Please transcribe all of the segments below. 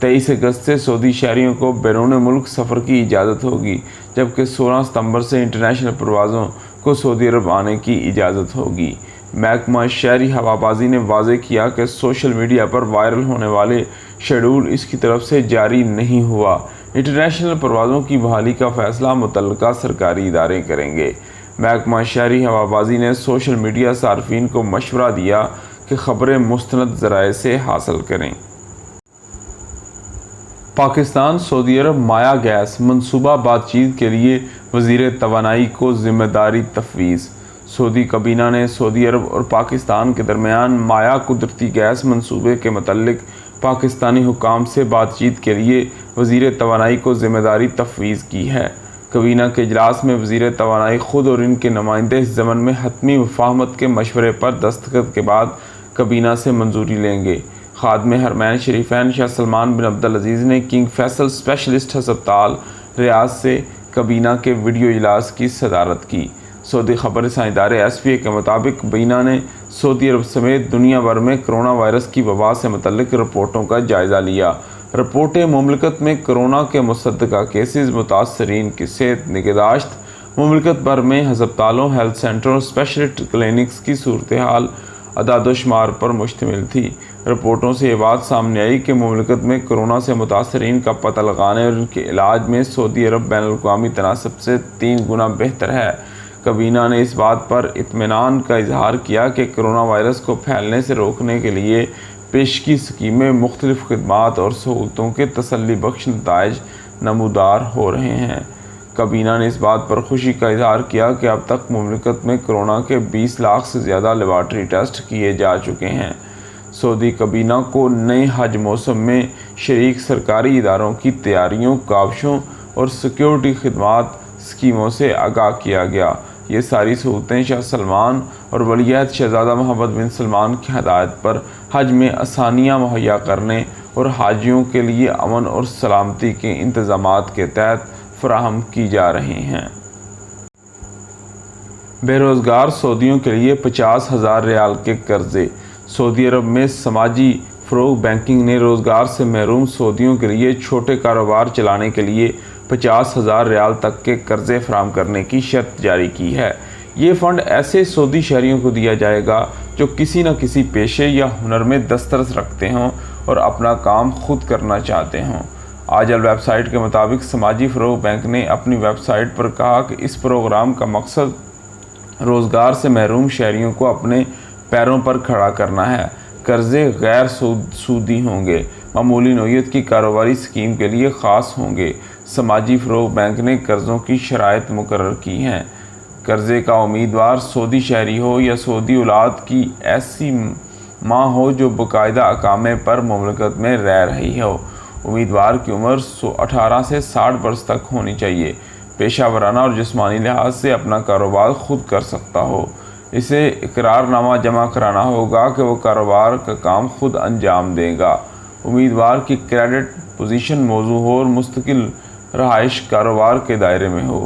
23 اگست سے سعودی شہریوں کو بیرون ملک سفر کی اجازت ہوگی، جبکہ 16 ستمبر سے انٹرنیشنل پروازوں کو سعودی عرب آنے کی اجازت ہوگی۔ محکمہ شہری ہوابازی نے واضح کیا کہ سوشل میڈیا پر وائرل ہونے والے شیڈول اس کی طرف سے جاری نہیں ہوا۔ انٹرنیشنل پروازوں کی بحالی کا فیصلہ متعلقہ سرکاری ادارے کریں گے۔ محکمہ شہری ہوابازی نے سوشل میڈیا صارفین کو مشورہ دیا کہ خبریں مستند ذرائع سے حاصل کریں۔ پاکستان سعودی عرب مایا گیس منصوبہ بات چیت کے لیے وزیر توانائی کو ذمہ داری تفویض۔ سعودی کابینہ نے سعودی عرب اور پاکستان کے درمیان مایا قدرتی گیس منصوبے کے متعلق پاکستانی حکام سے بات چیت کے لیے وزیر توانائی کو ذمہ داری تفویض کی ہے۔ کابینہ کے اجلاس میں وزیر توانائی خود اور ان کے نمائندے اس ضمن میں حتمی مفاہمت کے مشورے پر دستخط کے بعد کابینہ سے منظوری لیں گے۔ خادم حرمین شریفین شاہ سلمان بن عبدالعزیز نے کنگ فیصل اسپیشلسٹ ہسپتال ریاض سے کابینہ کے ویڈیو اجلاس کی صدارت کی۔ سعودی خبر رساں ادارے SPA کے مطابق کابینہ نے سعودی عرب سمیت دنیا بھر میں کرونا وائرس کی وبا سے متعلق رپورٹوں کا جائزہ لیا۔ رپورٹیں مملکت میں کرونا کے مصدقہ کیسز، متاثرین کی صحت نگہداشت، مملکت بھر میں ہسپتالوں، ہیلتھ سینٹروں، اسپیشلسٹ کلینکس کی صورتحال، اعداد و شمار پر مشتمل تھی۔ رپورٹوں سے یہ بات سامنے آئی کہ مملکت میں کرونا سے متاثرین کا پتہ لگانے اور ان کے علاج میں سعودی عرب بین الاقوامی تناسب سے 3 گنا بہتر ہے۔ کابینہ نے اس بات پر اطمینان کا اظہار کیا کہ کرونا وائرس کو پھیلنے سے روکنے کے لیے پیش کی اسکیمیں مختلف خدمات اور سہولتوں کے تسلی بخش نتائج نمودار ہو رہے ہیں۔ کابینہ نے اس بات پر خوشی کا اظہار کیا کہ اب تک مملکت میں کرونا کے 20 لاکھ سے زیادہ لیبارٹری ٹیسٹ کیے جا چکے ہیں۔ سعودی کابینہ کو نئے حج موسم میں شریک سرکاری اداروں کی تیاریوں، کاوشوں اور سیکیورٹی خدمات اسکیموں سے آگاہ کیا گیا۔ یہ ساری سہولتیں شاہ سلمان اور ولی عہد شہزادہ محمد بن سلمان کی ہدایت پر حج میں آسانیاں مہیا کرنے اور حاجیوں کے لیے امن اور سلامتی کے انتظامات کے تحت فراہم کی جا رہی ہیں۔ بے روزگار سعودیوں کے لیے 50,000 ریال کے قرضے۔ سعودی عرب میں سماجی فروغ بینکنگ نے روزگار سے محروم سعودیوں کے لیے چھوٹے کاروبار چلانے کے لیے 50,000 ریال تک کے قرضے فراہم کرنے کی شرط جاری کی ہے۔ یہ فنڈ ایسے سعودی شہریوں کو دیا جائے گا جو کسی نہ کسی پیشے یا ہنر میں دسترس رکھتے ہوں اور اپنا کام خود کرنا چاہتے ہوں۔ آجل ویب سائٹ کے مطابق سماجی فروغ بینک نے اپنی ویب سائٹ پر کہا کہ اس پروگرام کا مقصد روزگار سے محروم شہریوں کو اپنے پیروں پر کھڑا کرنا ہے۔ قرضے غیر سودی ہوں گے، معمولی نوعیت کی کاروباری اسکیم کے لیے خاص ہوں گے۔ سماجی فروغ بینک نے قرضوں کی شرائط مقرر کی ہیں۔ قرضے کا امیدوار سعودی شہری ہو یا سعودی اولاد کی ایسی ماں ہو جو باقاعدہ اقامے پر مملکت میں رہ رہی ہو۔ امیدوار کی عمر 18 سے 60 برس تک ہونی چاہیے۔ پیشہ ورانہ اور جسمانی لحاظ سے اپنا کاروبار خود کر سکتا ہو۔ اسے اقرار نامہ جمع کرانا ہوگا کہ وہ کاروبار کا کام خود انجام دے گا۔ امیدوار کی کریڈٹ پوزیشن موزوں ہو اور مستقل رہائش کاروبار کے دائرے میں ہو۔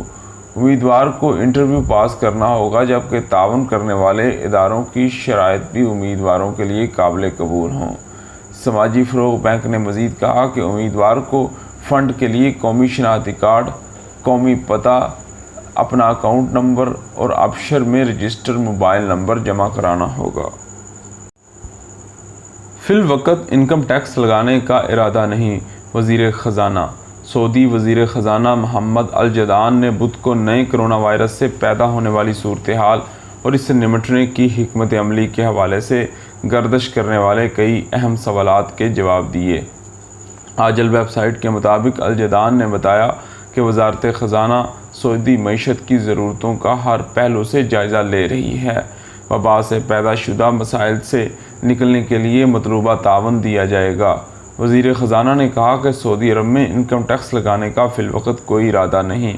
امیدوار کو انٹرویو پاس کرنا ہوگا، جبکہ تعاون کرنے والے اداروں کی شرائط بھی امیدواروں کے لیے قابل قبول ہوں۔ سماجی فروغ بینک نے مزید کہا کہ امیدوار کو فنڈ کے لیے قومی شناختی کارڈ، قومی پتہ، اپنا اکاؤنٹ نمبر اور آبشر میں رجسٹر موبائل نمبر جمع کرانا ہوگا۔ فی الوقت انکم ٹیکس لگانے کا ارادہ نہیں، وزیر خزانہ۔ سعودی وزیر خزانہ محمد الجدان نے بدھ کو نئے کرونا وائرس سے پیدا ہونے والی صورتحال اور اس سے نمٹنے کی حکمت عملی کے حوالے سے گردش کرنے والے کئی اہم سوالات کے جواب دیے۔ آجل ویب سائٹ کے مطابق الجدان نے بتایا کہ وزارت خزانہ سعودی معیشت کی ضرورتوں کا ہر پہلو سے جائزہ لے رہی ہے۔ وبا سے پیدا شدہ مسائل سے نکلنے کے لیے مطلوبہ تعاون دیا جائے گا۔ وزیر خزانہ نے کہا کہ سعودی عرب میں انکم ٹیکس لگانے کا فی الوقت کوئی ارادہ نہیں،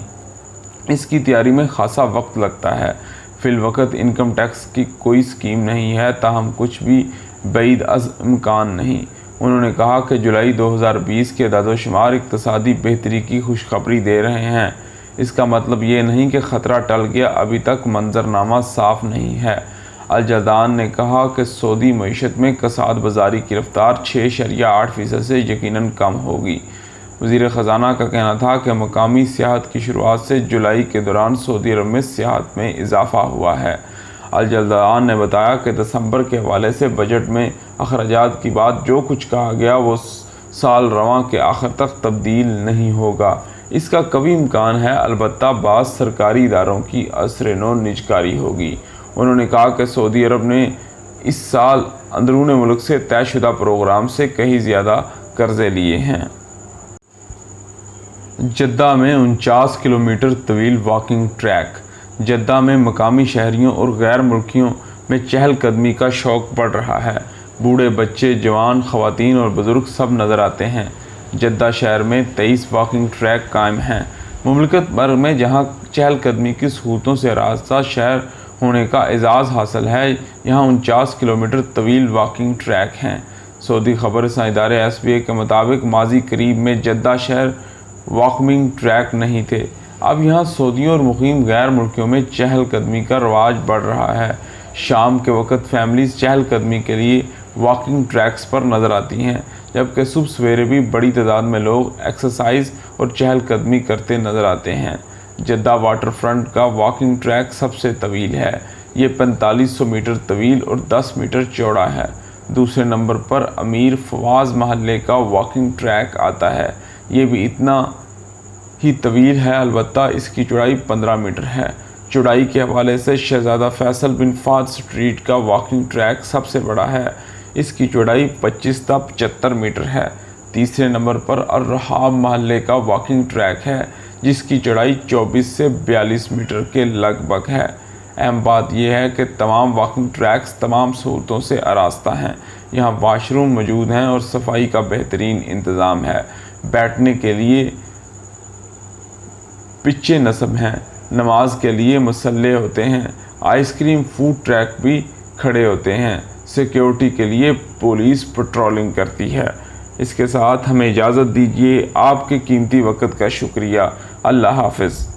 اس کی تیاری میں خاصا وقت لگتا ہے۔ فی الوقت انکم ٹیکس کی کوئی اسکیم نہیں ہے، تاہم کچھ بھی بعید از امکان نہیں۔ انہوں نے کہا کہ جولائی 2020 کے اعداد و شمار اقتصادی بہتری کی خوشخبری دے رہے ہیں۔ اس کا مطلب یہ نہیں کہ خطرہ ٹل گیا، ابھی تک منظرنامہ صاف نہیں ہے۔ الجلدان نے کہا کہ سعودی معیشت میں کساد بازاری کی رفتار 6.8% سے یقیناً کم ہوگی۔ وزیر خزانہ کا کہنا تھا کہ مقامی سیاحت کی شروعات سے جولائی کے دوران سعودی عرب میں سیاحت میں اضافہ ہوا ہے۔ الجلدان نے بتایا کہ دسمبر کے حوالے سے بجٹ میں اخراجات کی بات جو کچھ کہا گیا وہ سال رواں کے آخر تک تبدیل نہیں ہوگا۔ اس کا قوی امکان ہے، البتہ بعض سرکاری اداروں کی اثر نو نجکاری ہوگی۔ انہوں نے کہا کہ سعودی عرب نے اس سال اندرون ملک سے طے شدہ پروگرام سے کہیں زیادہ قرضے لیے ہیں۔ جدہ میں 49 کلومیٹر طویل واکنگ ٹریک۔ جدہ میں مقامی شہریوں اور غیر ملکیوں میں چہل قدمی کا شوق بڑھ رہا ہے۔ بوڑھے، بچے، جوان، خواتین اور بزرگ سب نظر آتے ہیں۔ جدہ شہر میں 23 واکنگ ٹریک قائم ہیں۔ مملکت بھر میں جہاں چہل قدمی کی سہولتوں سے آراستہ شہر ہونے کا اعزاز حاصل ہے، یہاں 49 کلومیٹر طویل واکنگ ٹریک ہیں۔ سعودی خبر رساں ادارے SBA کے مطابق ماضی قریب میں جدہ شہر واکنگ ٹریک نہیں تھے۔ اب یہاں سعودیوں اور مقیم غیر ملکیوں میں چہل قدمی کا رواج بڑھ رہا ہے۔ شام کے وقت فیملیز چہل قدمی کے لیے واکنگ ٹریکس پر نظر آتی ہیں، جبکہ صبح سویرے بھی بڑی تعداد میں لوگ ایکسرسائز اور چہل قدمی کرتے نظر آتے ہیں۔ جدہ واٹر فرنٹ کا واکنگ ٹریک سب سے طویل ہے۔ یہ 4500 میٹر طویل اور 10 میٹر چوڑا ہے۔ دوسرے نمبر پر امیر فواز محلے کا واکنگ ٹریک آتا ہے۔ یہ بھی اتنا ہی طویل ہے، البتہ اس کی چوڑائی 15 میٹر ہے۔ چوڑائی کے حوالے سے شہزادہ فیصل بن فہد اسٹریٹ کا واکنگ ٹریک سب سے بڑا ہے۔ اس کی چوڑائی 25 تا 75 میٹر ہے۔ تیسرے نمبر پر الرحاب محلے کا واکنگ ٹریک ہے، جس کی چوڑائی 24 سے 42 میٹر کے لگ بھگ ہے۔ اہم بات یہ ہے کہ تمام واکنگ ٹریکس تمام سہولتوں سے آراستہ ہیں۔ یہاں واش روم موجود ہیں اور صفائی کا بہترین انتظام ہے۔ بیٹھنے کے لیے پچیں نصب ہیں، نماز کے لیے مصلے ہوتے ہیں، آئس کریم فوڈ ٹریک بھی کھڑے ہوتے ہیں۔ سیکیورٹی کے لیے پولیس پٹرولنگ کرتی ہے۔ اس کے ساتھ ہمیں اجازت دیجیے۔ آپ کے قیمتی وقت کا شکریہ۔ اللہ حافظ۔